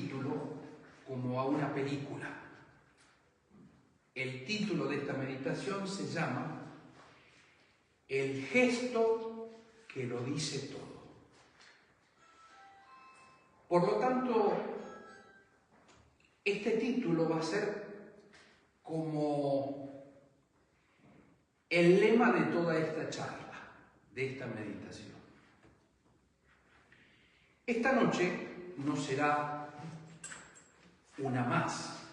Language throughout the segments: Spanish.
título como a una película. El título de esta meditación se llama El gesto que lo dice todo. Por lo tanto, este título va a ser como el lema de toda esta charla, de esta meditación. Esta noche no será una más.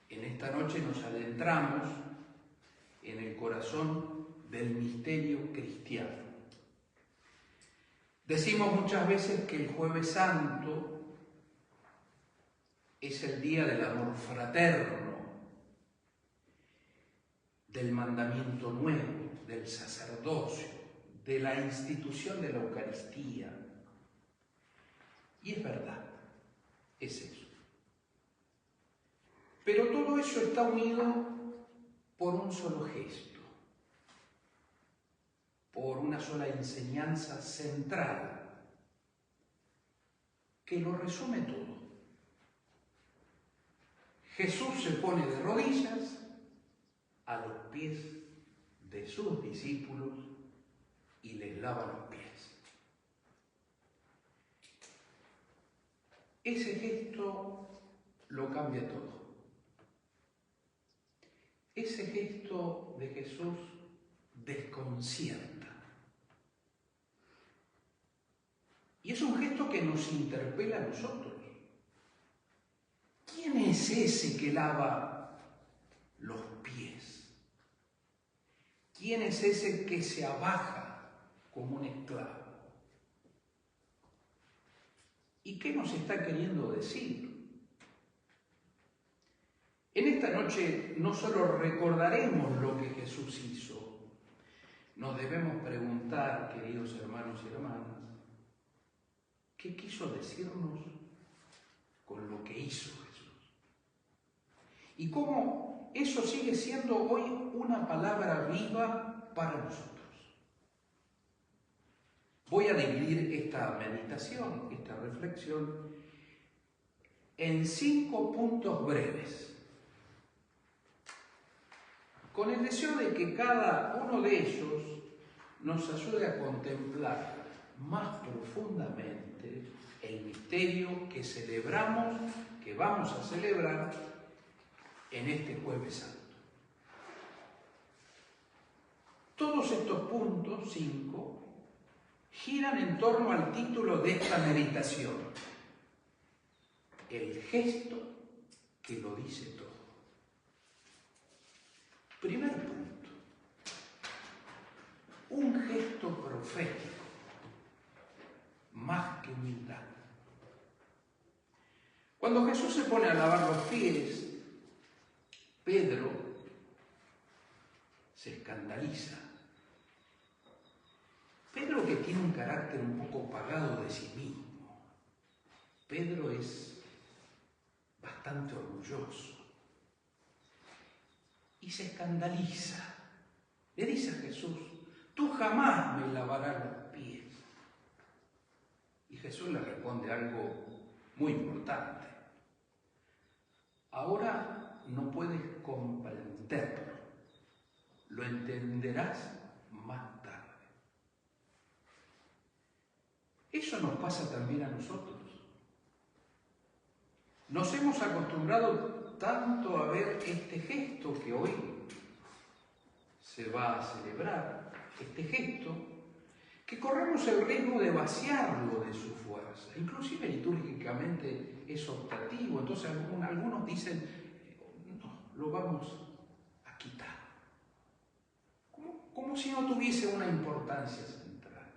En esta noche nos adentramos en el corazón del misterio cristiano. Decimos muchas veces que el Jueves Santo es el día del amor fraterno, del mandamiento nuevo, del sacerdocio, de la institución de la Eucaristía. Y es verdad, es eso. Pero todo eso está unido por un solo gesto, por una sola enseñanza central que lo resume todo. Jesús se pone de rodillas a los pies de sus discípulos y les lava los pies. Ese gesto lo cambia todo. Ese gesto de Jesús desconcierta. Y es un gesto que nos interpela a nosotros. ¿Quién es ese que lava los pies? ¿Quién es ese que se abaja como un esclavo? ¿Y qué nos está queriendo decir? En esta noche no solo recordaremos lo que Jesús hizo, nos debemos preguntar, queridos hermanos y hermanas, ¿qué quiso decirnos con lo que hizo Jesús? Y cómo eso sigue siendo hoy una palabra viva para nosotros. Voy a dividir esta meditación, esta reflexión, en 5 puntos breves, con el deseo de que cada uno de ellos nos ayude a contemplar más profundamente el misterio que celebramos, que vamos a celebrar en este Jueves Santo. Todos estos puntos, 5, giran en torno al título de esta meditación: el gesto que lo dice todo. Primer punto, un gesto profético, más que humildad. Cuando Jesús se pone a lavar los pies, Pedro se escandaliza. Pedro, que tiene un carácter un poco pagado de sí mismo. Pedro es bastante orgulloso. Y se escandaliza. Le dice a Jesús: tú jamás me lavarás los pies. Y Jesús le responde algo muy importante. Ahora no puedes comprenderlo. Lo entenderás más tarde. Eso nos pasa también a nosotros. Nos hemos acostumbrado tanto a ver este gesto que hoy se va a celebrar, este gesto, que corremos el riesgo de vaciarlo de su fuerza. Inclusive litúrgicamente es optativo, entonces algunos dicen, no, lo vamos a quitar. Como si no tuviese una importancia central.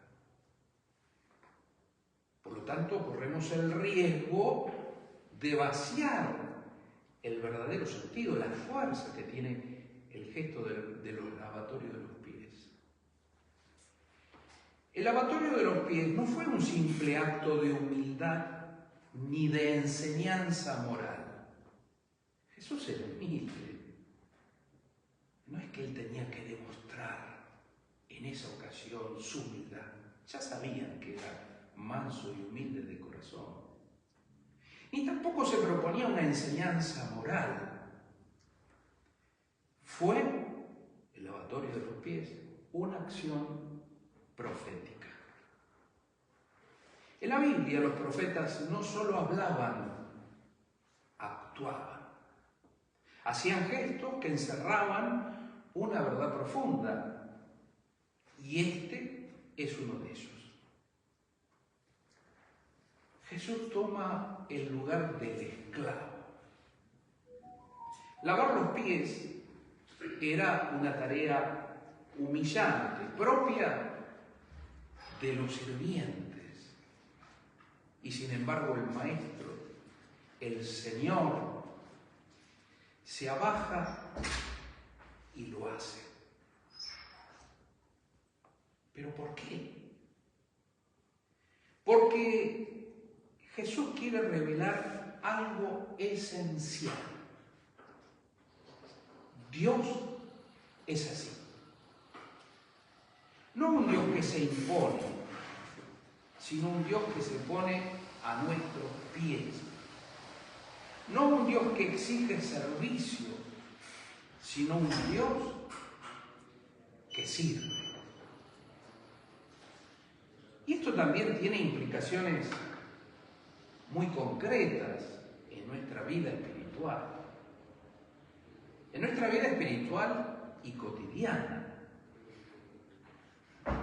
Por lo tanto, corremos el riesgo de vaciar el verdadero sentido, la fuerza que tiene el gesto de los lavatorios de los pies. El lavatorio de los pies no fue un simple acto de humildad ni de enseñanza moral. Jesús era humilde. No es que él tenía que demostrar en esa ocasión su humildad. Ya sabían que era manso y humilde de corazón. ni tampoco se proponía una enseñanza moral. Fue el lavatorio de los pies una acción profética. En la Biblia los profetas no solo hablaban, actuaban. Hacían gestos que encerraban una verdad profunda. Y este es uno de ellos. Jesús toma el lugar del esclavo. Lavar los pies era una tarea humillante, propia de los sirvientes. Y sin embargo el Maestro, el Señor, se abaja y lo hace. ¿Pero por qué? Porque Jesús quiere revelar algo esencial. Dios es así. No un Dios que se impone, sino un Dios que se pone a nuestros pies. No un Dios que exige servicio, sino un Dios que sirve. Y esto también tiene implicaciones muy concretas en nuestra vida espiritual. En nuestra vida espiritual y cotidiana.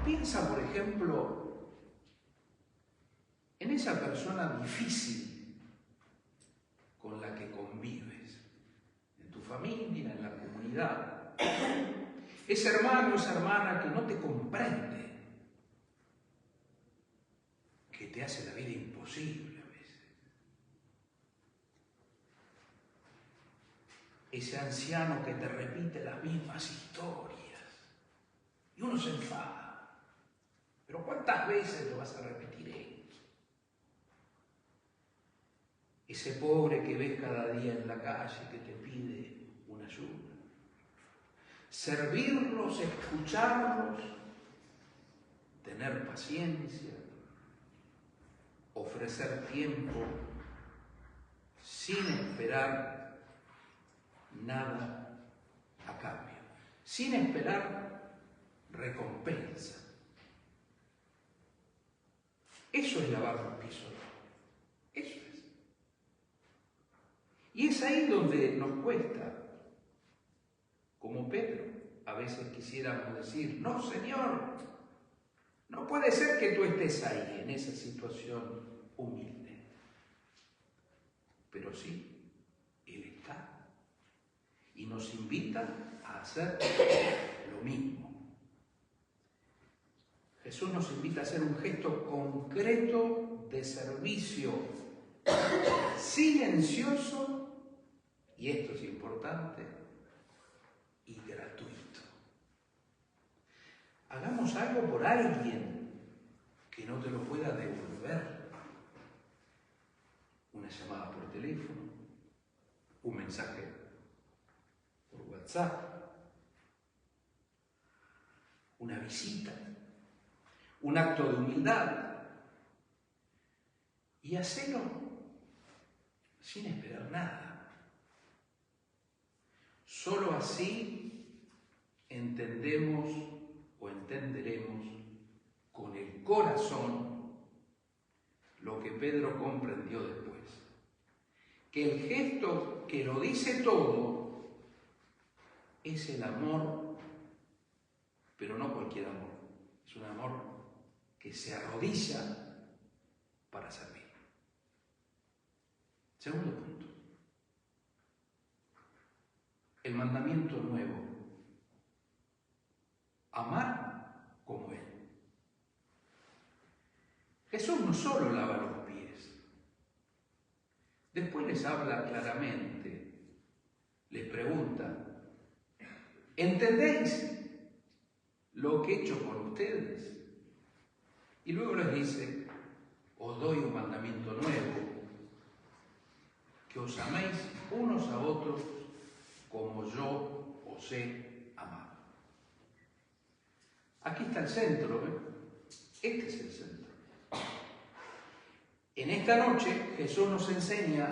Piensa, por ejemplo, en esa persona difícil con la que convives, en tu familia, en la comunidad. Ese hermano, esa hermana que no te comprende, que te hace la vida imposible a veces. Ese anciano que te repite las mismas historias y uno se enfada. Pero ¿cuántas veces te vas a repetir esto? Ese pobre que ves cada día en la calle que te pide una ayuda. Servirlos, escucharlos, tener paciencia, ofrecer tiempo sin esperar nada a cambio, sin esperar recompensa. Eso es lavar los pies. Eso es. Y es ahí donde nos cuesta, como Pedro, a veces quisiéramos decir, no, Señor, no puede ser que tú estés ahí, en esa situación humilde. Pero sí, Él está. Y nos invita a hacer lo mismo. Jesús nos invita a hacer un gesto concreto de servicio, silencioso, y esto es importante, y gratuito. Hagamos algo por alguien que no te lo pueda devolver. Una llamada por teléfono, un mensaje por WhatsApp, una visita, un acto de humildad. Y hacerlo sin esperar nada. Solo así entendemos o entenderemos con el corazón lo que Pedro comprendió después. Que el gesto que lo dice todo es el amor, pero no cualquier amor. Es un amor que se arrodilla para servir. Segundo punto. El mandamiento nuevo. Amar como Él. Jesús no solo lava los pies. Después les habla claramente. Les pregunta, ¿entendéis lo que he hecho con ustedes? Y luego les dice, os doy un mandamiento nuevo, que os améis unos a otros como yo os he amado. Aquí está el centro, ¿eh? Este es el centro. En esta noche Jesús nos enseña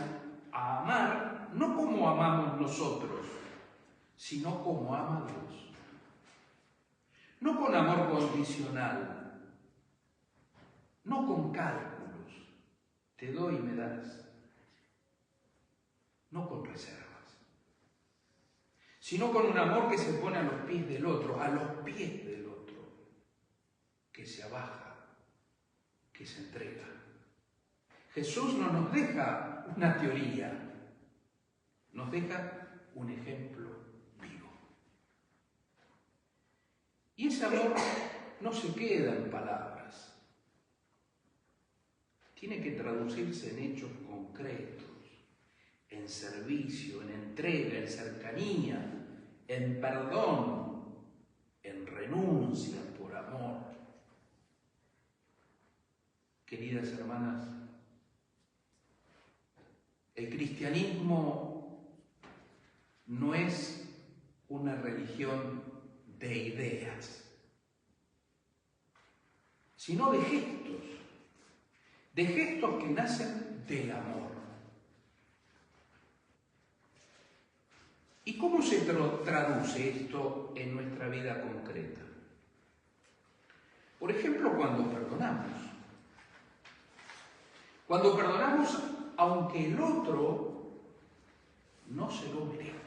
a amar no como amamos nosotros, sino como ama Dios. No con amor condicional, no con cálculos, te doy y me das, no con reservas, sino con un amor que se pone a los pies del otro, que se abaja, que se entrega. Jesús no nos deja una teoría, nos deja un ejemplo vivo. Y ese amor no se queda en palabras, tiene que traducirse en hechos concretos, en servicio, en entrega, en cercanía, en perdón, en renuncia por amor. Queridas hermanas, el cristianismo no es una religión de ideas, sino de gestos que nacen del amor. ¿Y cómo se traduce esto en nuestra vida concreta? Por ejemplo, cuando perdonamos. Cuando perdonamos, aunque el otro no se lo merezca.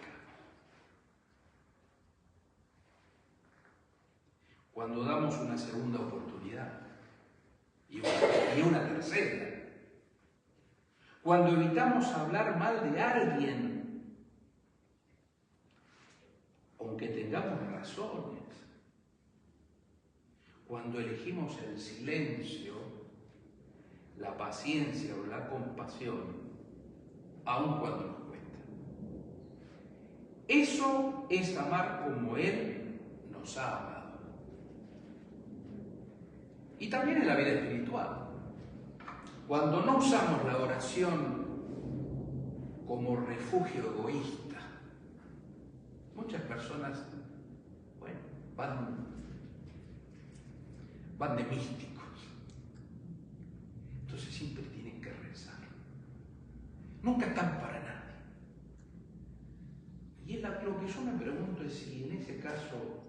Cuando damos una segunda oportunidad y una tercera. Cuando evitamos hablar mal de alguien, aunque tengamos razones. Cuando elegimos el silencio, la paciencia o la compasión, aun cuando nos cuesta. Eso es amar como Él nos ha amado. Y también en la vida espiritual. Cuando no usamos la oración como refugio egoísta, muchas personas, bueno, van de místicos. Entonces siempre tienen que rezar. Nunca están para nadie. Y lo que yo me pregunto es si en ese caso,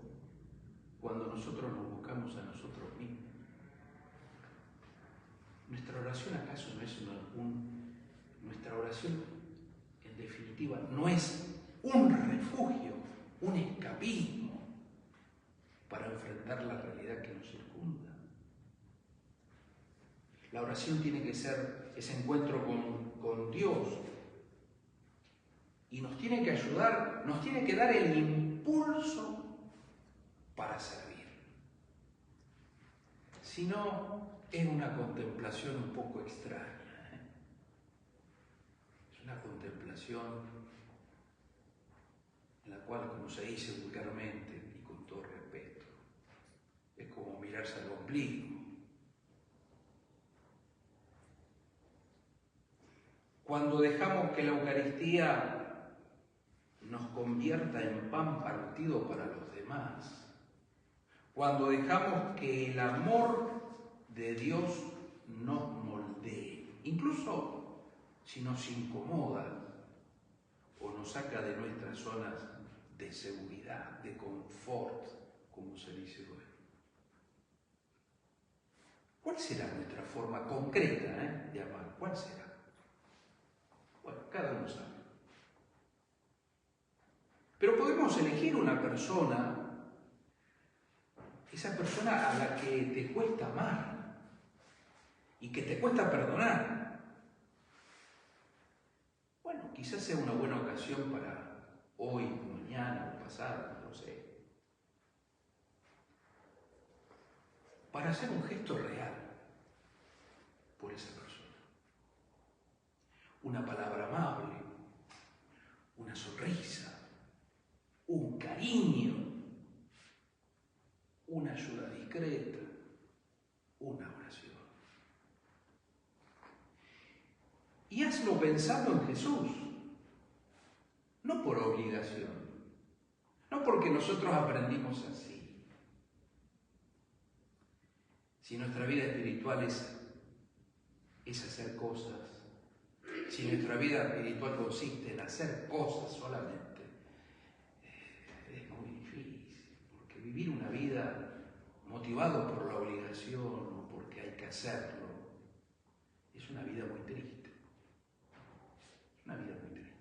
cuando nosotros nos buscamos a nosotros mismos, nuestra oración acaso no es nuestra oración, en definitiva, no es un refugio, un escapismo para enfrentar la realidad que nos circunda. La oración tiene que ser ese encuentro con Dios y nos tiene que ayudar, nos tiene que dar el impulso para servir. Si no, es una contemplación un poco extraña. Es una contemplación en la cual, como se dice vulgarmente y con todo respeto, es como mirarse al ombligo. Cuando dejamos que la Eucaristía nos convierta en pan partido para los demás, cuando dejamos que el amor de Dios nos moldee, incluso si nos incomoda o nos saca de nuestras zonas de seguridad, de confort, como se dice hoy. ¿Cuál será nuestra forma concreta de amar? ¿Cuál será? Bueno, cada uno sabe. Pero podemos elegir una persona, esa persona a la que te cuesta amar y que te cuesta perdonar. Bueno, quizás sea una buena ocasión para hoy, mañana o pasado, no sé, para hacer un gesto real por esa persona. Una palabra amable, una sonrisa, un cariño, una ayuda discreta, una oración. Y hazlo pensando en Jesús, no por obligación, no porque nosotros aprendimos así. Si nuestra vida espiritual es es hacer cosas. Si nuestra vida espiritual consiste en hacer cosas solamente, es muy difícil, porque vivir una vida motivado por la obligación o porque hay que hacerlo, es una vida muy triste. Es una vida muy triste.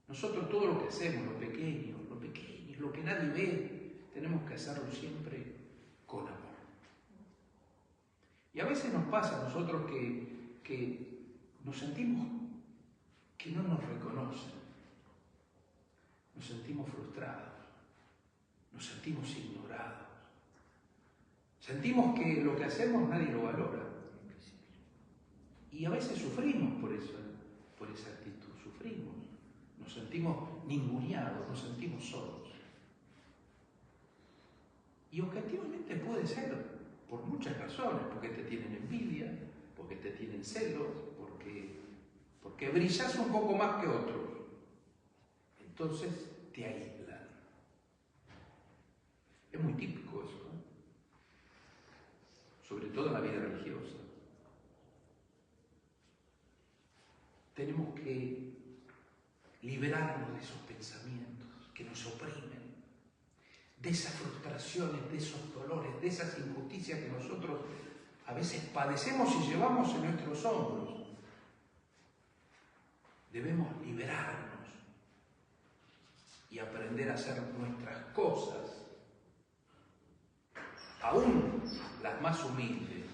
Nosotros todo lo que hacemos, lo pequeño, lo que nadie ve, tenemos que hacerlo siempre con amor. Y a veces nos pasa a nosotros que nos sentimos que no nos reconocen, nos sentimos frustrados, nos sentimos ignorados, sentimos que lo que hacemos nadie lo valora. Y a veces sufrimos por esa actitud, sufrimos, nos sentimos ninguneados, nos sentimos solos. Y objetivamente puede ser por muchas razones, porque te tienen envidia, porque te tienen celos, porque brillas un poco más que otros. Entonces te aíslan. Es muy típico eso, ¿no? Sobre todo en la vida religiosa. Tenemos que liberarnos de esos pensamientos que nos oprimen, de esas frustraciones, de esos dolores, de esas injusticias que nosotros a veces padecemos y llevamos en nuestros hombros. Debemos liberarnos y aprender a hacer nuestras cosas, aún las más humildes,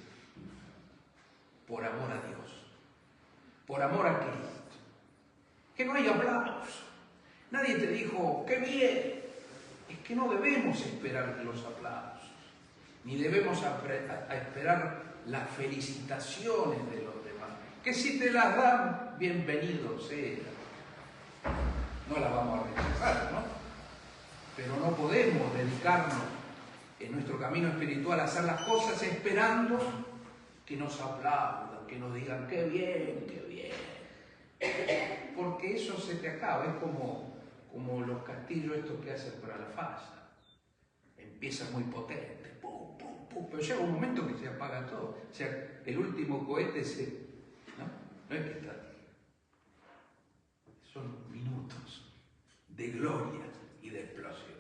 por amor a Dios, por amor a Cristo. Que no hay aplausos. Nadie te dijo, ¡qué bien! Es que no debemos esperar los aplausos, ni debemos esperar las felicitaciones de los demás. Que si te las dan, bienvenido sea. No las vamos a rechazar, ¿no? Pero no podemos dedicarnos en nuestro camino espiritual a hacer las cosas esperando que nos aplaudan, que nos digan, ¡qué bien, qué bien! Porque eso se te acaba, es como los castillos estos que hacen para la falla. Empieza muy potente, pum, pum, pum, pero llega un momento que se apaga todo. O sea, el último cohete no es que está. Son minutos de gloria y de explosión.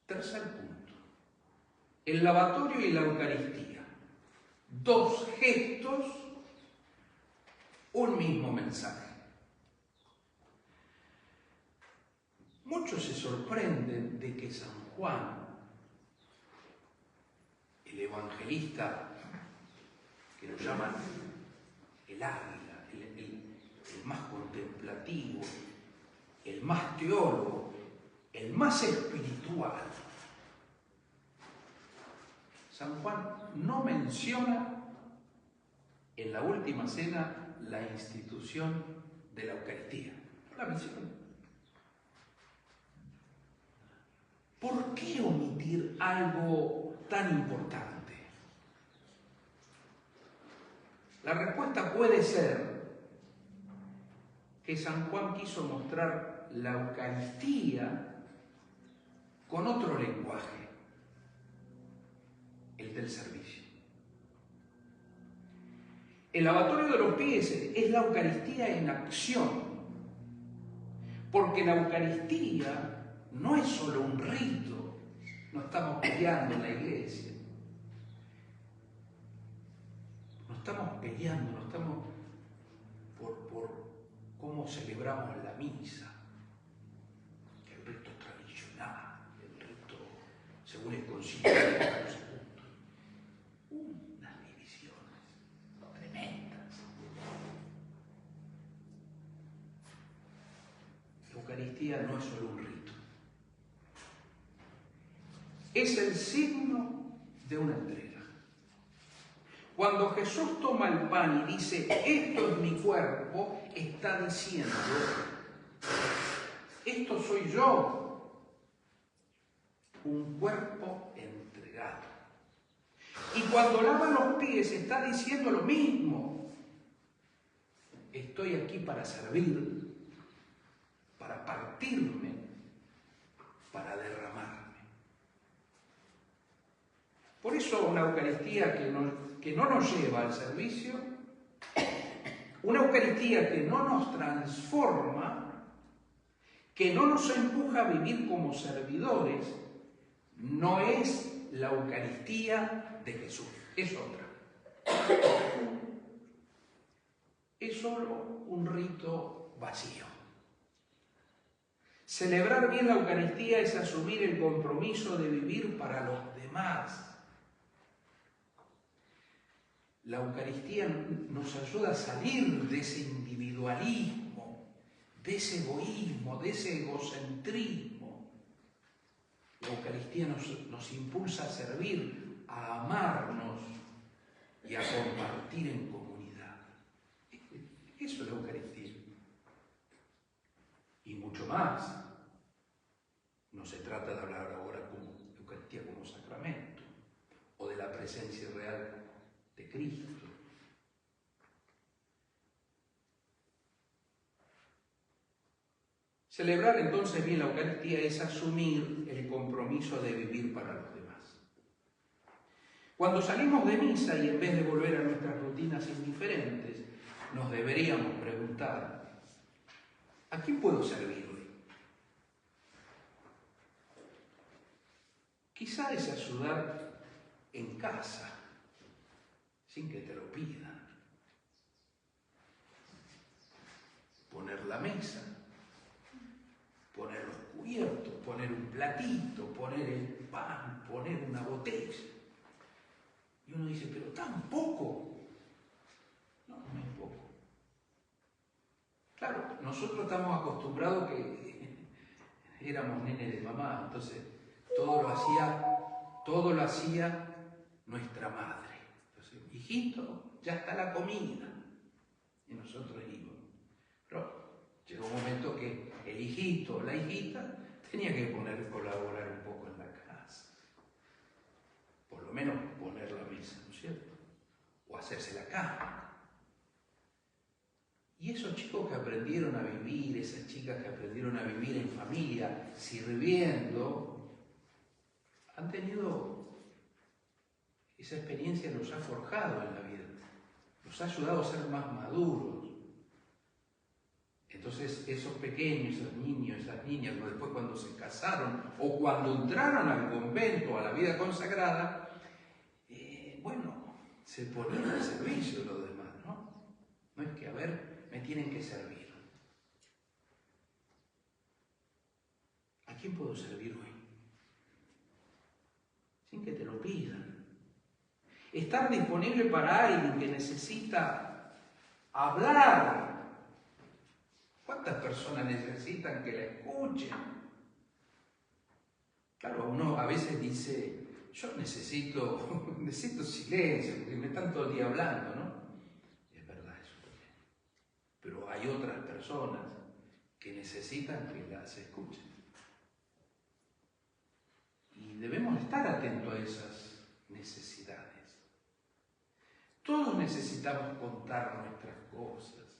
Tercer punto. El lavatorio y la Eucaristía. Dos gestos, un mismo mensaje. Muchos se sorprenden de que San Juan, el evangelista, que lo llaman el águila, el más contemplativo, el más teólogo, el más espiritual, San Juan no menciona en la última cena la institución de la Eucaristía. No la menciona. ¿Por qué omitir algo tan importante? La respuesta puede ser que San Juan quiso mostrar la Eucaristía con otro lenguaje, el del servicio. El lavatorio de los pies es la Eucaristía en acción, porque la Eucaristía no es solo un rito, no estamos peleando en la iglesia, no estamos peleando, no estamos por cómo celebramos la misa, el rito tradicional, el rito según el Concilio Vaticano II. Unas divisiones tremendas. La Eucaristía no es solo un rito. Es el signo de una entrega. Cuando Jesús toma el pan y dice, esto es mi cuerpo, está diciendo, esto soy yo, un cuerpo entregado. Y cuando lava los pies está diciendo lo mismo, estoy aquí para servir, para partirme, para derramarme. Por eso una Eucaristía que no nos lleva al servicio, una Eucaristía que no nos transforma, que no nos empuja a vivir como servidores, no es la Eucaristía de Jesús, es otra. Es solo un rito vacío. Celebrar bien la Eucaristía es asumir el compromiso de vivir para los demás. La Eucaristía nos ayuda a salir de ese individualismo, de ese egoísmo, de ese egocentrismo. La Eucaristía nos impulsa a servir, a amarnos y a compartir en comunidad. Eso es la Eucaristía. Y mucho más. No se trata de hablar ahora como Eucaristía como sacramento o de la presencia real de Cristo. Celebrar entonces bien la Eucaristía es asumir el compromiso de vivir para los demás. Cuando salimos de misa y en vez de volver a nuestras rutinas indiferentes, nos deberíamos preguntar, ¿a quién puedo servir hoy? Quizá es ayudar en casa, sin que te lo pidan. Poner la mesa, poner los cubiertos, poner un platito, poner el pan, poner una botella. Y uno dice, pero tan poco. No, no es poco. Claro, nosotros estamos acostumbrados que éramos nenes de mamá, entonces todo lo hacía nuestra madre. Entonces, hijito, ya está la comida. Y nosotros íbamos. Pero llegó un momento que el hijito o la hijita tenía que colaborar un poco en la casa. Por lo menos poner la mesa, ¿no es cierto? O hacerse la cama. Y esos chicos que aprendieron a vivir, esas chicas que aprendieron a vivir en familia, sirviendo, han tenido esa experiencia, los ha forjado en la vida, los ha ayudado a ser más maduros. Entonces esos pequeños, esos niños, esas niñas, después cuando se casaron o cuando entraron al convento, a la vida consagrada, se ponían al servicio de los demás, ¿no? No es que, a ver, me tienen que servir. ¿A quién puedo servir hoy? Sin que te lo pidan. Estar disponible para alguien que necesita hablar. ¿Cuántas personas necesitan que la escuchen? Claro, uno a veces dice, yo necesito silencio, porque me están todo el día hablando, ¿no? Es verdad eso también. Pero hay otras personas que necesitan que las escuchen. Y debemos estar atentos a esas necesidades. Todos necesitamos contar nuestras cosas.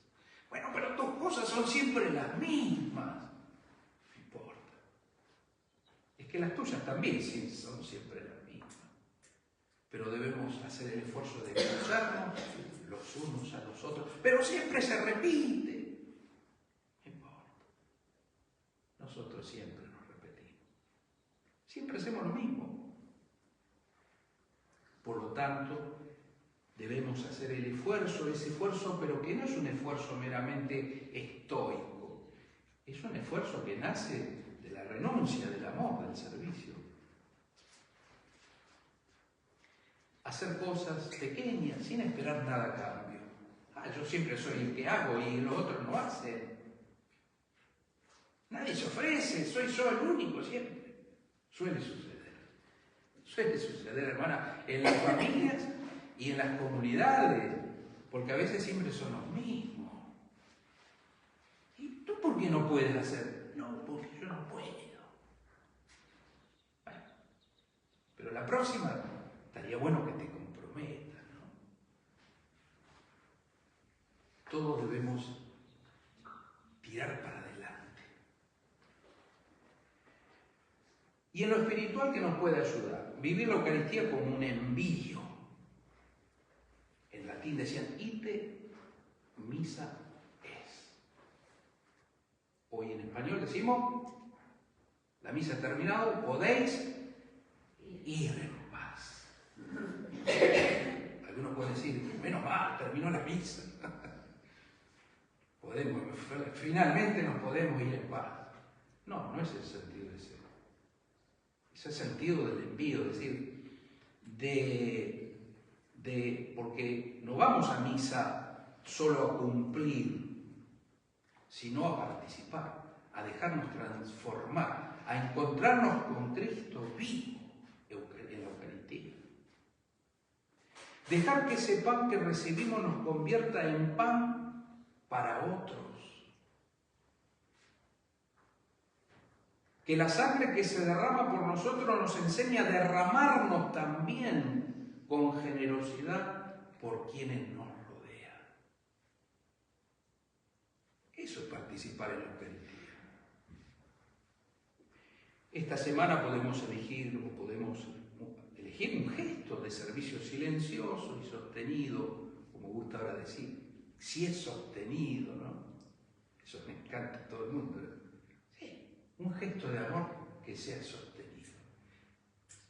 Bueno, pero tus cosas son siempre las mismas. No importa. Es que las tuyas también son siempre las mismas. Pero debemos hacer el esfuerzo de escucharnos los unos a los otros. Pero siempre se repite. No importa. Nosotros siempre nos repetimos. Siempre hacemos lo mismo. Por lo tanto, debemos hacer el esfuerzo, ese esfuerzo, pero que no es un esfuerzo meramente estoico. Es un esfuerzo que nace de la renuncia, del amor, del servicio. Hacer cosas pequeñas, sin esperar nada a cambio. Yo siempre soy el que hago y los otros no hacen. Nadie se ofrece, soy yo el único siempre. Suele suceder, hermana, en las familias y en las comunidades, porque a veces siempre son los mismos. ¿Y tú por qué no puedes hacer? No, porque yo no puedo. Bueno, pero la próxima estaría bueno que te comprometas, ¿no? Todos debemos tirar para adelante. Y en lo espiritual, ¿qué nos puede ayudar? vivir la Eucaristía como un envío. En latín decían, ite missa es. Hoy en español decimos, la misa ha terminado, podéis ir en paz. Algunos pueden decir, menos mal, terminó la misa. Finalmente nos podemos ir en paz. No, no es el sentido de ser. Es el sentido del envío, es decir, porque no vamos a misa solo a cumplir, sino a participar, a dejarnos transformar, a encontrarnos con Cristo vivo en la Eucaristía. Dejar que ese pan que recibimos nos convierta en pan para otros. Que la sangre que se derrama por nosotros nos enseñe a derramarnos también con generosidad por quienes nos rodean. Eso es participar en la Eucaristía. Esta semana podemos elegir un gesto de servicio silencioso y sostenido, como gusta ahora decir, si es sostenido, ¿no? Eso me encanta a todo el mundo. Sí, un gesto de amor que sea sostenido,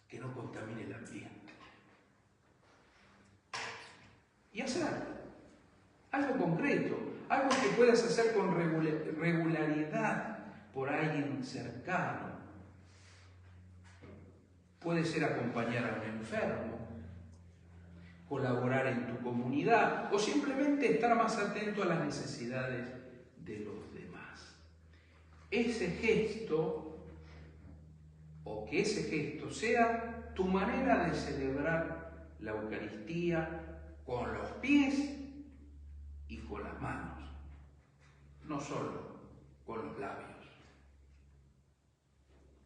que no contamine el ambiente. Y hacer algo concreto, algo que puedas hacer con regularidad por alguien cercano. Puede ser acompañar a un enfermo, colaborar en tu comunidad o simplemente estar más atento a las necesidades de los demás. Ese gesto, o que ese gesto sea tu manera de celebrar la Eucaristía con los pies y con las manos, no solo con los labios.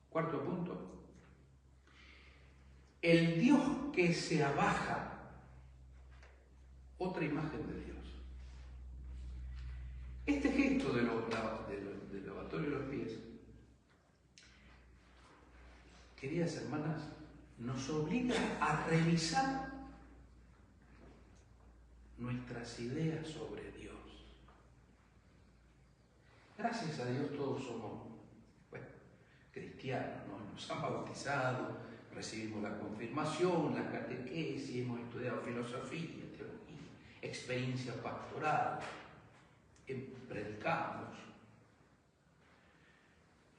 Cuarto punto. El Dios que se abaja, otra imagen de Dios. Este gesto del lavatorio de los pies, queridas hermanas, nos obliga a revisar nuestras ideas sobre Dios. Gracias a Dios todos somos, cristianos, ¿no? Nos han bautizado, recibimos la confirmación, la catequesis, hemos estudiado filosofía, teología, experiencia pastoral, predicamos.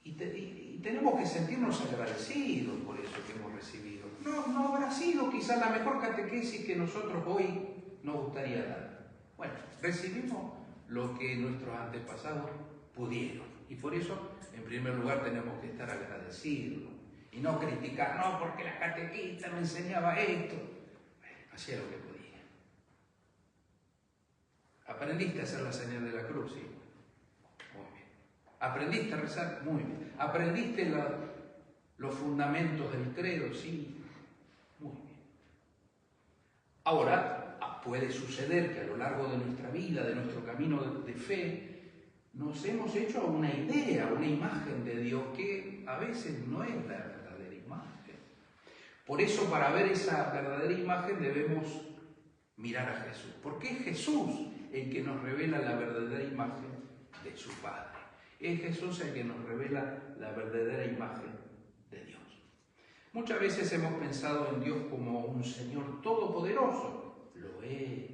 Y tenemos que sentirnos agradecidos por eso que hemos recibido. No habrá sido quizás la mejor catequesis que nosotros hoy nos gustaría dar. Bueno, recibimos lo que nuestros antepasados pudieron. Y por eso, en primer lugar, tenemos que estar agradecidos. Y no criticar, no, porque la catequista no enseñaba esto. Bueno, hacía lo que podía. ¿Aprendiste a hacer la señal de la cruz? Sí. Muy bien. ¿Aprendiste a rezar? Muy bien. ¿Aprendiste los fundamentos del credo? Sí. Muy bien. Ahora, puede suceder que a lo largo de nuestra vida, de nuestro camino de fe, nos hemos hecho una idea, una imagen de Dios que a veces no es la verdadera imagen. Por eso, para ver esa verdadera imagen debemos mirar a Jesús, porque es Jesús el que nos revela la verdadera imagen de su Padre. Es Jesús el que nos revela la verdadera imagen de Dios. Muchas veces hemos pensado en Dios como un Señor todopoderoso. Lo es,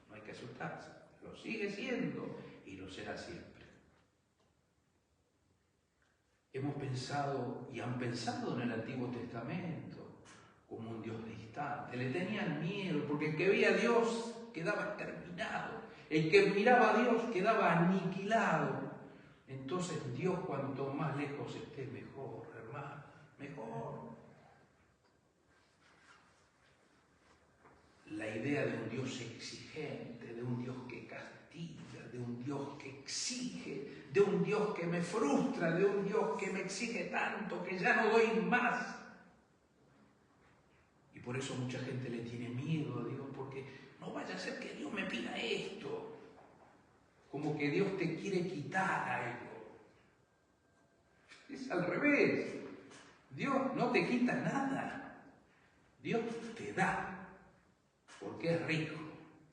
no hay que asustarse, lo sigue siendo y lo será siempre. Hemos pensado y han pensado en el Antiguo Testamento como un Dios distante. Le tenían miedo porque el que veía a Dios quedaba exterminado. El que miraba a Dios quedaba aniquilado. Entonces Dios, cuanto más lejos esté, mejor, hermano, mejor. La idea de un Dios exigente, de un Dios que castiga, de un Dios que exige, de un Dios que me frustra, de un Dios que me exige tanto que ya no doy más. Y por eso mucha gente le tiene miedo a Dios, porque no vaya a ser que Dios me pida esto. Como que Dios te quiere quitar algo. Es al revés. Dios no te quita nada. Dios te da, porque es rico.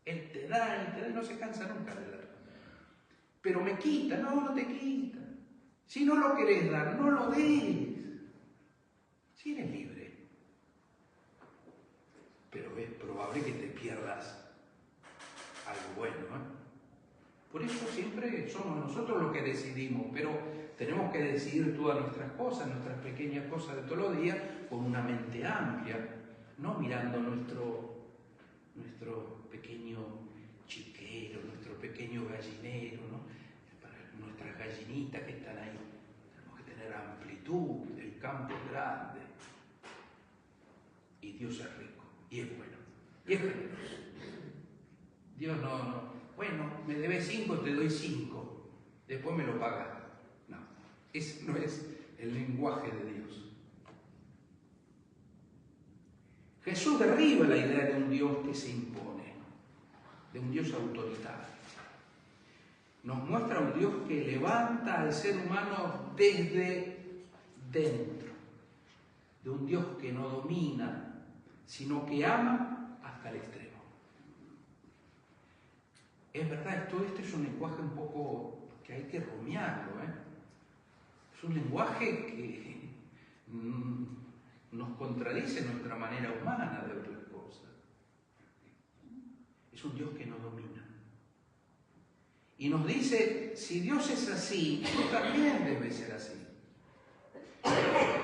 Él te da y no se cansa nunca de dar. Pero me quita, no te quita. Si no lo querés dar, no lo des. Si eres libre. Pero es probable que te pierdas algo bueno, ¿eh? Por eso siempre somos nosotros los que decidimos, pero tenemos que decidir todas nuestras cosas, nuestras pequeñas cosas de todos los días, con una mente amplia, no mirando nuestro pequeño chiquero, nuestro pequeño gallinero, ¿no? Para nuestras gallinitas que están ahí. Tenemos que tener amplitud, el campo es grande. Y Dios es rico, y es bueno, y es generoso. Dios bueno, me debes 5, te doy 5, después me lo pagas. No, ese no es el lenguaje de Dios. Jesús derriba la idea de un Dios que se impone, de un Dios autoritario. Nos muestra un Dios que levanta al ser humano desde dentro, de un Dios que no domina, sino que ama hasta el extremo. Es verdad, todo esto es un lenguaje un poco que hay que rumiarlo, ¿eh? Es un lenguaje que nos contradice nuestra manera humana de ver las cosas. Es un Dios que no domina. Y nos dice, si Dios es así, tú también debes ser así.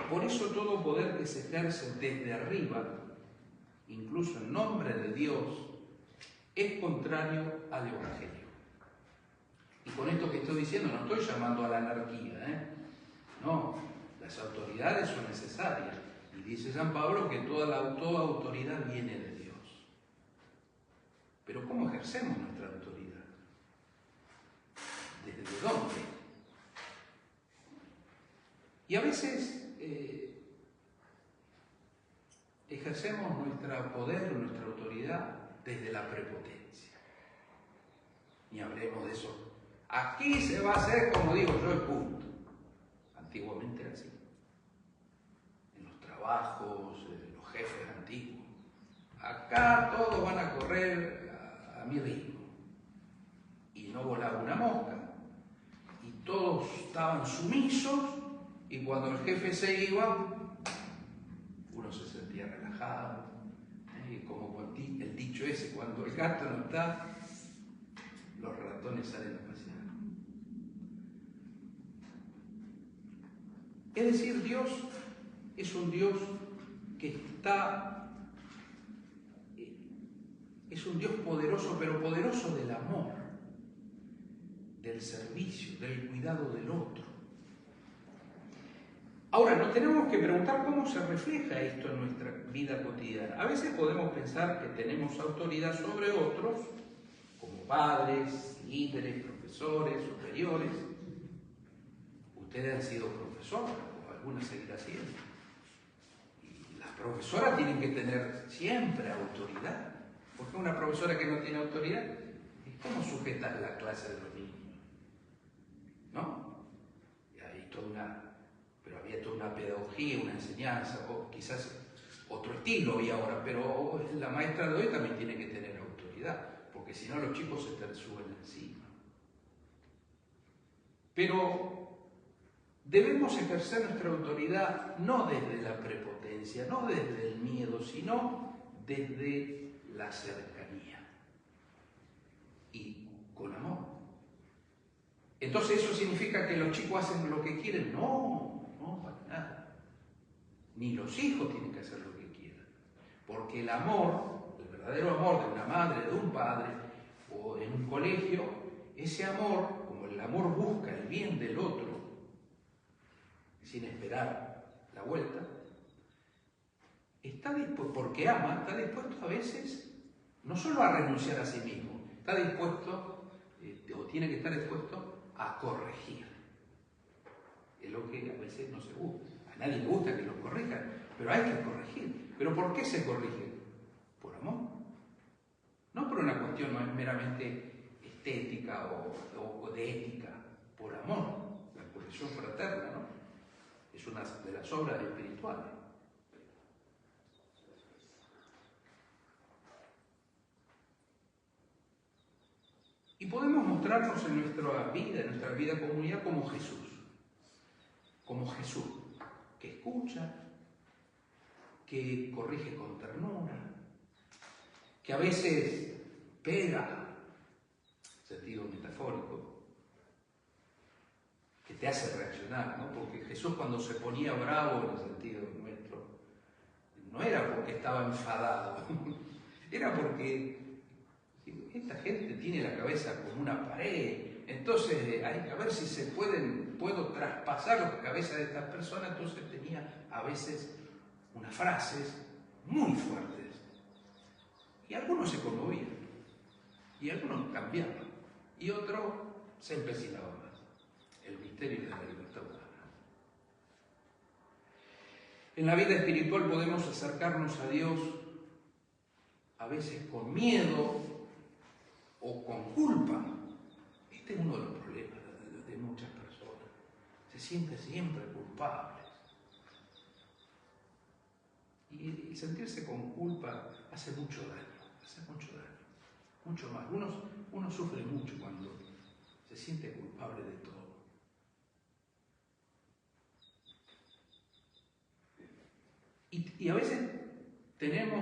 Por eso todo poder que se ejerce desde arriba, incluso en nombre de Dios, es contrario al Evangelio. Y con esto que estoy diciendo no estoy llamando a la anarquía, ¿eh? No, las autoridades son necesarias. Y dice San Pablo que toda autoridad viene de Dios. Pero ¿cómo ejercemos nuestra autoridad? ¿Desde dónde? Y a veces ejercemos nuestro poder, nuestra autoridad desde la prepotencia. Ni hablemos de eso. Aquí se va a hacer como digo yo y punto. Antiguamente era así. En los trabajos, los jefes antiguos. Acá todos van a correr a mi ritmo. Y no volaba una mosca. Y todos estaban sumisos. Y cuando el jefe se iba, uno se sentía relajado. Y como el dicho ese, cuando el gato no está, los ratones salen a pasear. Es decir, Dios es un Dios que es un Dios poderoso, pero poderoso del amor, del servicio, del cuidado del otro. Ahora, nos tenemos que preguntar cómo se refleja esto en nuestra vida cotidiana. A veces podemos pensar que tenemos autoridad sobre otros, como padres, líderes, profesores, superiores. Ustedes han sido profesoras, o algunas seguirán siendo. Y las profesoras tienen que tener siempre autoridad. Porque una profesora que no tiene autoridad, ¿cómo sujetas la clase de los niños? ¿No? Y hay pero había toda una pedagogía, una enseñanza, o quizás otro estilo hoy ahora, pero la maestra de hoy también tiene que tener autoridad, porque si no los chicos se te suben encima. Pero debemos ejercer nuestra autoridad no desde la prepotencia, no desde el miedo, sino desde la cercanía y con amor. Entonces, ¿eso significa que los chicos hacen lo que quieren? No, para nada. Ni los hijos tienen que hacer lo que quieran. Porque el amor, el verdadero amor de una madre, de un padre, o en un colegio, ese amor, como el amor busca el bien del otro, sin esperar la vuelta, está dispuesto, porque ama, está dispuesto a veces, no solo a renunciar a sí mismo, está dispuesto, o tiene que estar dispuesto a corregir. Es lo que a veces no se gusta. A nadie le gusta que lo corrijan, pero hay que corregir. ¿Pero por qué se corrige? Por amor. No por una cuestión meramente estética o de ética, por amor. La corrección fraterna, ¿no? Es una de las obras espirituales. Y podemos mostrarnos en nuestra vida comunidad como Jesús, que escucha, que corrige con ternura, que a veces pega, sentido metafórico, que te hace reaccionar, ¿no? Porque Jesús cuando se ponía bravo en el sentido nuestro, no era porque estaba enfadado, era porque esta gente tiene la cabeza como una pared, entonces hay que ver si puedo traspasar la cabeza de estas personas. Entonces tenía a veces unas frases muy fuertes, y algunos se conmovían, y algunos cambiaban, y otros se empecinaban más. El misterio de la libertad humana. En la vida espiritual podemos acercarnos a Dios a veces con miedo o con culpa. Este es uno de los problemas de muchas personas. Se sienten siempre culpables. Y el sentirse con culpa hace mucho daño, mucho más. Uno sufre mucho cuando se siente culpable de todo. Y a veces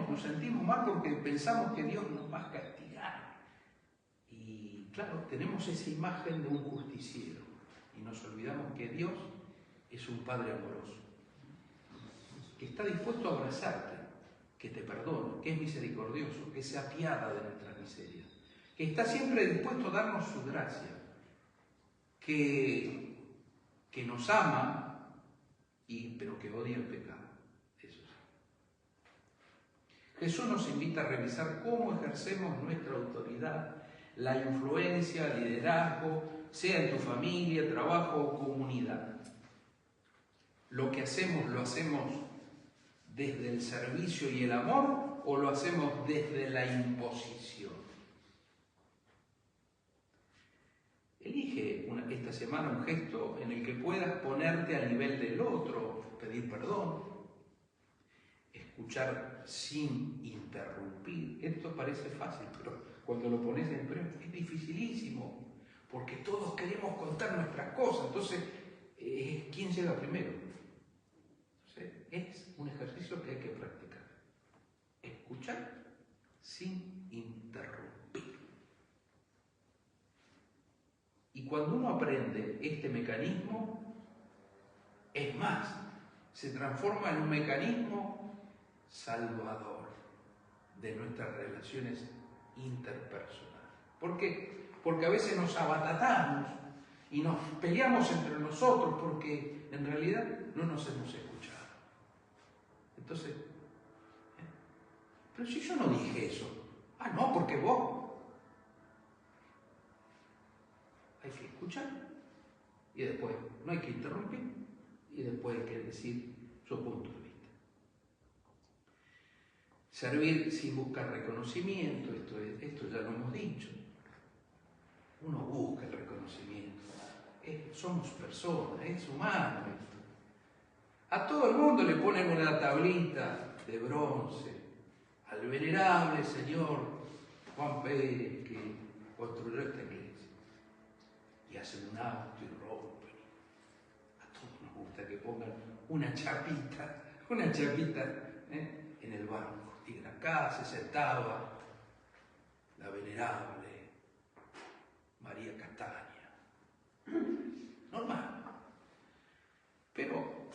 nos sentimos mal porque pensamos que Dios nos va a castigar. Y claro, tenemos esa imagen de un justiciero y nos olvidamos que Dios es un Padre amoroso, que está dispuesto a abrazarte, que te perdona, que es misericordioso, que se apiada de nuestras miserias, que está siempre dispuesto a darnos su gracia, que nos ama, pero que odia el pecado. Jesús nos invita a revisar cómo ejercemos nuestra autoridad, la influencia, el liderazgo, sea en tu familia, trabajo o comunidad. Lo que hacemos, ¿lo hacemos desde el servicio y el amor o lo hacemos desde la imposición? Elige esta semana un gesto en el que puedas ponerte al nivel del otro, pedir perdón, escuchar sin interrumpir. Esto parece fácil, pero cuando lo pones en prueba es dificilísimo, porque todos queremos contar nuestras cosas. Entonces, ¿quién llega primero? Entonces, es un ejercicio que hay que practicar. Escuchar sin interrumpir. Y cuando uno aprende este mecanismo, es más, se transforma en un mecanismo salvador de nuestras relaciones interpersonales. ¿Por qué? Porque a veces nos abatatamos y nos peleamos entre nosotros porque en realidad no nos hemos escuchado. Entonces, pero si yo no dije eso, no, porque vos. Hay que escuchar y después no hay que interrumpir y después hay que decir su punto de vista. Servir sin buscar reconocimiento, esto ya lo hemos dicho. Uno busca el reconocimiento. Somos personas, es humano esto. A todo el mundo le ponen una tablita de bronce al venerable señor Juan Pérez que construyó esta iglesia. Y hacen un acto y rompen. A todos nos gusta que pongan una chapita en el banco. Y acá se sentaba la venerable María Castaña. Normal. Pero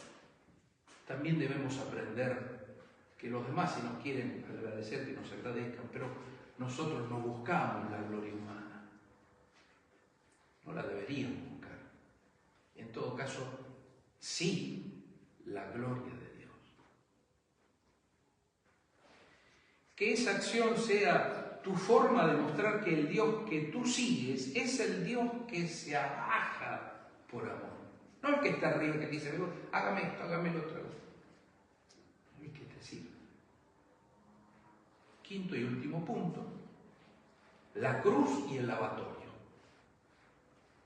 también debemos aprender que los demás, si nos quieren agradecer, que nos agradezcan, pero nosotros no buscamos la gloria humana. No la deberíamos buscar. En todo caso, sí, la gloria de Dios. Que esa acción sea tu forma de mostrar que el Dios que tú sigues es el Dios que se abaja por amor. No el que está arriba, que dice, hágame esto, hágame lo otro. El que te sirve. Quinto y último punto. La cruz y el lavatorio.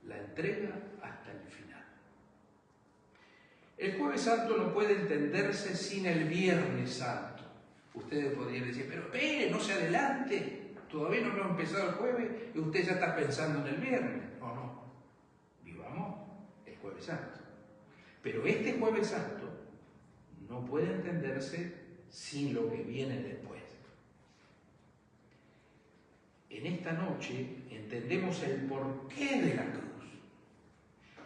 La entrega hasta el final. El Jueves Santo no puede entenderse sin el Viernes Santo. Ustedes podrían decir, pero espere, no se adelante, todavía no hemos empezado el jueves. y usted ya está pensando en el viernes. No. Vivamos el Jueves Santo. Pero este Jueves Santo no puede entenderse sin lo que viene después. En esta noche entendemos el porqué de la cruz.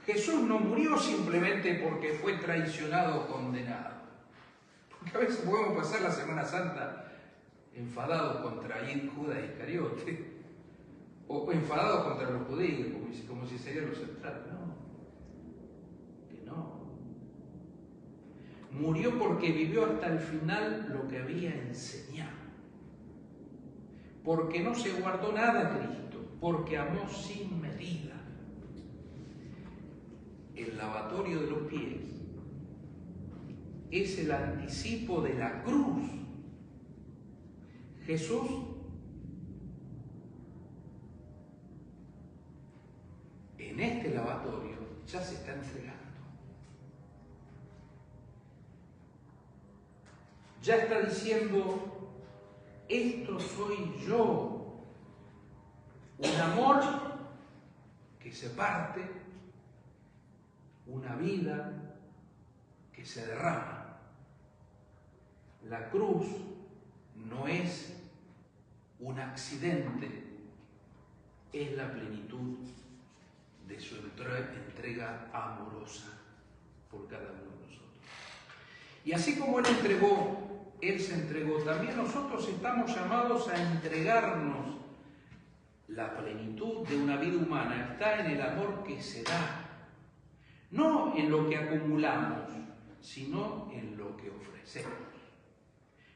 Jesús no murió simplemente porque fue traicionado o condenado. Porque a veces podemos pasar la Semana Santa enfadados contra Judas Iscariote, o enfadados contra los judíos, como si sería lo central. No. Murió porque vivió hasta el final lo que había enseñado. Porque no se guardó nada a Cristo, porque amó sin medida. El lavatorio de los pies es el anticipo de la cruz. Jesús en este lavatorio ya se está entregando. Ya está diciendo, esto soy yo. Un amor que se parte, una vida que se derrama. La cruz no es un accidente, es la plenitud de su entrega amorosa por cada uno de nosotros. Y así como Él se entregó, también nosotros estamos llamados a entregarnos. La plenitud de una vida humana está en el amor que se da, no en lo que acumulamos, sino en lo que ofrecemos.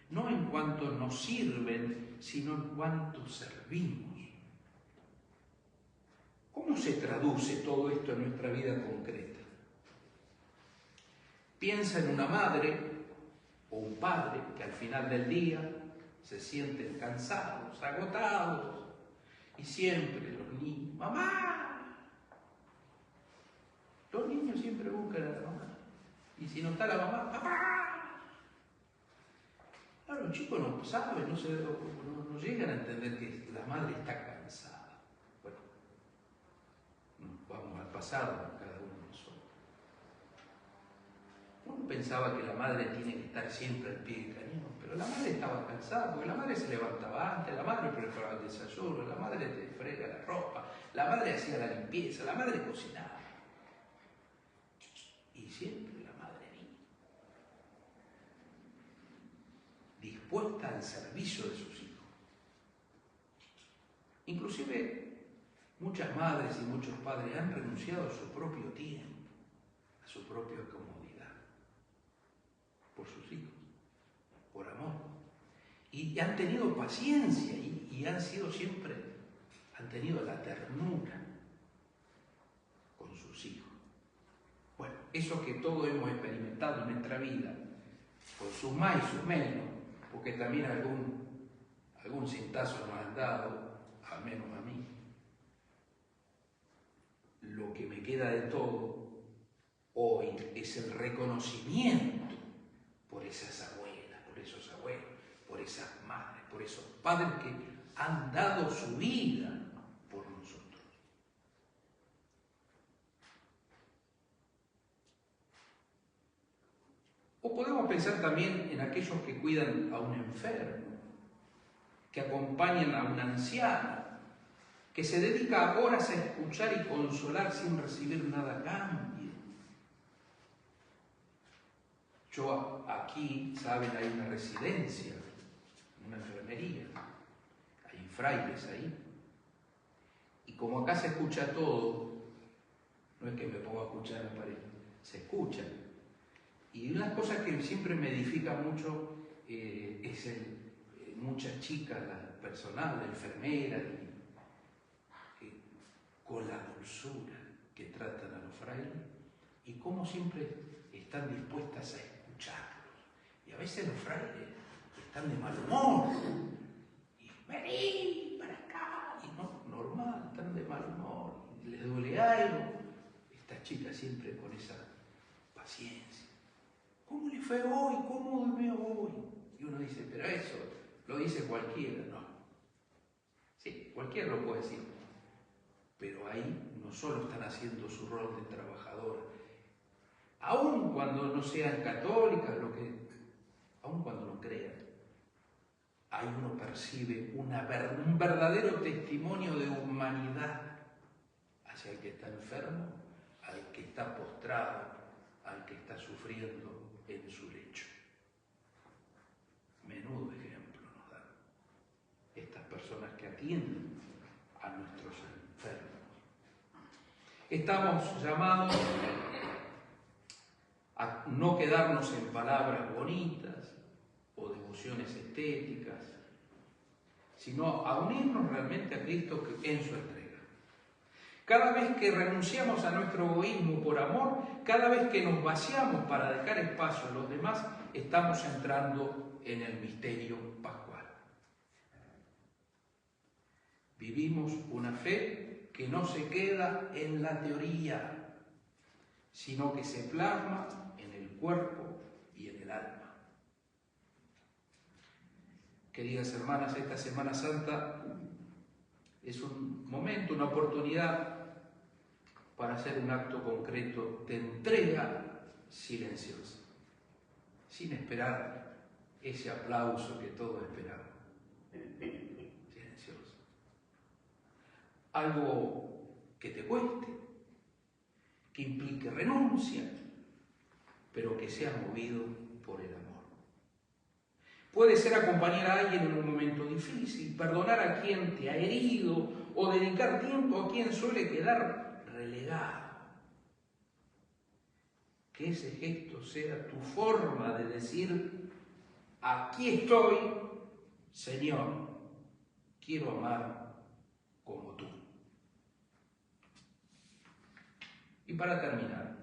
No en cuanto nos sirven, sino en cuanto servimos. ¿Cómo se traduce todo esto en nuestra vida concreta? Piensa en una madre o un padre que al final del día se sienten cansados, agotados, y siempre los niños, ¡mamá! Los niños siempre buscan a la mamá. Y si no está la mamá, ¡papá! Claro, los chicos no saben, no llegan a entender que la madre está cansada. Bueno, vamos al pasado, cada uno de nosotros. Uno pensaba que la madre tiene que estar siempre al pie del cañón, pero la madre estaba cansada, porque la madre se levantaba antes, la madre preparaba el desayuno, la madre te frega la ropa, la madre hacía la limpieza, la madre cocinaba. Y siempre la madre ahí, dispuesta al servicio de sus hijos. Inclusive muchas madres y muchos padres han renunciado a su propio tiempo, a su propia comodidad, por sus hijos, por amor. Y han tenido paciencia y han sido siempre, han tenido la ternura con sus hijos. Bueno, eso que todos hemos experimentado en nuestra vida, con sus más y sus menos, porque también algún cintazo nos han dado, al menos a mí. Lo que me queda de todo hoy es el reconocimiento por esas abuelas, por esos abuelos, por esas madres, por esos padres que han dado su vida por nosotros. O podemos pensar también en aquellos que cuidan a un enfermo, que acompañan a un anciano, que se dedica horas a escuchar y consolar sin recibir nada a cambio. Yo aquí, saben, hay una residencia, una enfermería, hay frailes ahí. Y como acá se escucha todo, no es que me ponga a escuchar en la pared, se escucha. Y una cosa que siempre me edifica mucho es muchas chicas, la personal, la enfermera, con la dulzura que tratan a los frailes y cómo siempre están dispuestas a escucharlos. Y a veces los frailes están de mal humor y vení para acá, y no, normal, están de mal humor, les duele algo. Estas chicas siempre con esa paciencia. ¿Cómo le fue hoy? ¿Cómo durmió hoy? Y uno dice, pero eso lo dice cualquiera, no. Sí, cualquiera lo puede decir, pero ahí no solo están haciendo su rol de trabajadora, aun cuando no sean católicas, aun cuando no crean, ahí uno percibe un verdadero testimonio de humanidad hacia el que está enfermo, al que está postrado, al que está sufriendo en su lecho. Menudo ejemplo nos dan estas personas que atienden a nuestros enfermos. Estamos llamados a no quedarnos en palabras bonitas o devociones estéticas, sino a unirnos realmente a Cristo en su entrega. Cada vez que renunciamos a nuestro egoísmo por amor, cada vez que nos vaciamos para dejar espacio a los demás, estamos entrando en el misterio pascual. Vivimos una fe que no se queda en la teoría, sino que se plasma en el cuerpo y en el alma. Queridas hermanas, esta Semana Santa es un momento, una oportunidad para hacer un acto concreto de entrega silenciosa, sin esperar ese aplauso que todos esperamos. Silencioso. Algo que te cueste, que implique renuncia, pero que sea movido por el amor. Puede ser acompañar a alguien en un momento difícil, perdonar a quien te ha herido o dedicar tiempo a quien suele quedar relegado. Que ese gesto sea tu forma de decir: aquí estoy, Señor, quiero amar como tú. Y para terminar,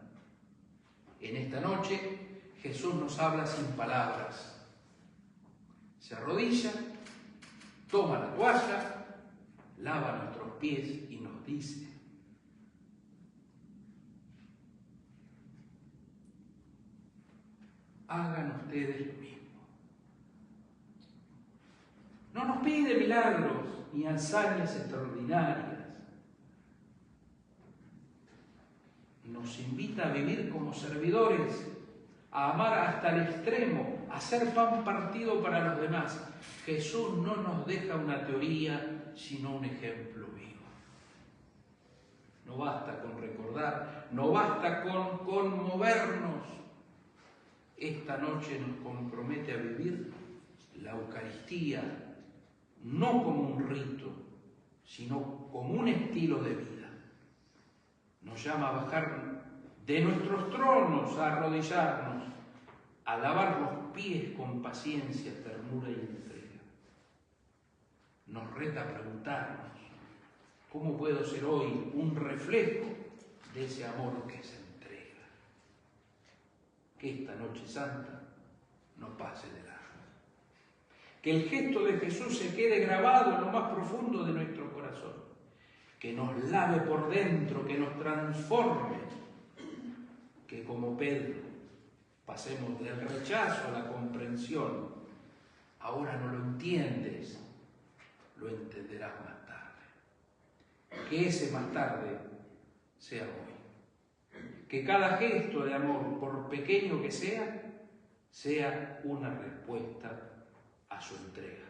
en esta noche Jesús nos habla sin palabras. Se arrodilla, toma la toalla, lava nuestros pies y nos dice: hagan ustedes lo mismo. No nos pide milagros ni hazañas extraordinarias. Nos invita a vivir como servidores, a amar hasta el extremo, a ser pan partido para los demás. Jesús no nos deja una teoría, sino un ejemplo vivo. No basta con recordar, no basta con conmovernos. Esta noche nos compromete a vivir la Eucaristía, no como un rito, sino como un estilo de vida. Nos llama a bajar de nuestros tronos, a arrodillarnos, a lavar los pies con paciencia, ternura y entrega. Nos reta a preguntarnos: ¿cómo puedo ser hoy un reflejo de ese amor que se entrega? Que esta noche santa no pase de largo. Que el gesto de Jesús se quede grabado en lo más profundo de nuestro corazón. Que nos lave por dentro, que nos transforme. Que como Pedro pasemos del rechazo a la comprensión. Ahora no lo entiendes, lo entenderás más tarde. Que ese más tarde sea hoy. Que cada gesto de amor, por pequeño que sea una respuesta a su entrega.